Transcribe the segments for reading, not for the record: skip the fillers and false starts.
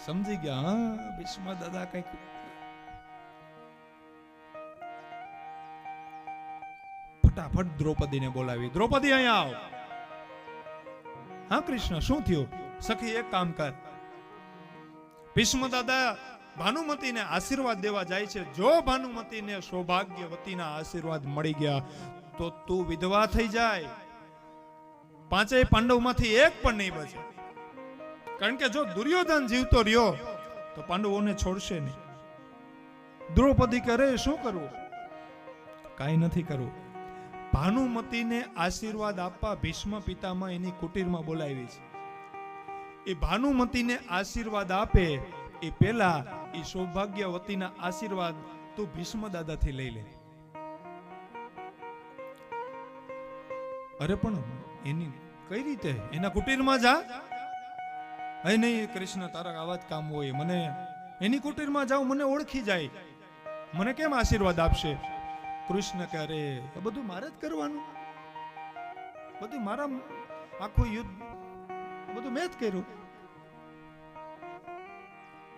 સમજી ગયા, હા ભીષ્મ દાદા કઈક. ફટાફટ દ્રૌપદીને બોલાવી, દ્રૌપદી અહીંયા આવ. હા કૃષ્ણ, શું થયું? સખી એક કામ કર. ભીષ્મ દાદા ભાનુમતીને આશીર્વાદ દેવા જાય છે. જો ભાનુમતીને સૌભાગ્યવતીના આશીર્વાદ મળી ગયા તો તું વિધવા થઈ જાય, પાંચેય પાંડવમાંથી એક પણ નહીં બચે. કારણ કે જો દુર્યોધન જીવતો રહ્યો તો પાંડવોને છોડશે નહીં. દ્રૌપદી કરે શું કરવું? કાંઈ નથી કરવું. ભાનુમતીને આશીર્વાદ આપવા ભીષ્મ પિતામહ એની કુટીરમાં બોલાવી છે. એ ભાનુમતીને આશીર્વાદ આપે એ પહેલા એ સૌભાગ્યવતીના આશીર્વાદ તું ભીષ્મ દાદાથી લઈ લે. અરે પણ એની કઈ રીતે? એના કુટીરમાં જા. અરે નહીં કૃષ્ણ, તારા આવા જ કામ હોય. મને એની કુટીરમાં જાઉં, મને ઓળખી જાય, મને કેમ આશીર્વાદ આપશે? કૃષ્ણ કે અરે બધું મારે જ કરવાનું, બધું મારા, આખું યુદ્ધ બધું મેં જ કર્યું.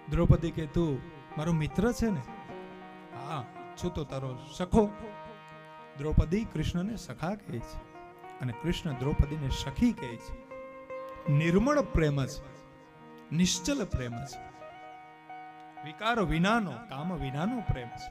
દ્રૌપદી કે તું મારો મિત્ર છે ને? હા છું તો તારો સખો. દ્રૌપદી કૃષ્ણને સખા કહે છે અને કૃષ્ણ દ્રૌપદીને સખી કહે છે. નિર્મળ પ્રેમ છે, નિશ્ચલ પ્રેમ છે, વિકાર વિનાનો, કામ વિનાનો પ્રેમ છે.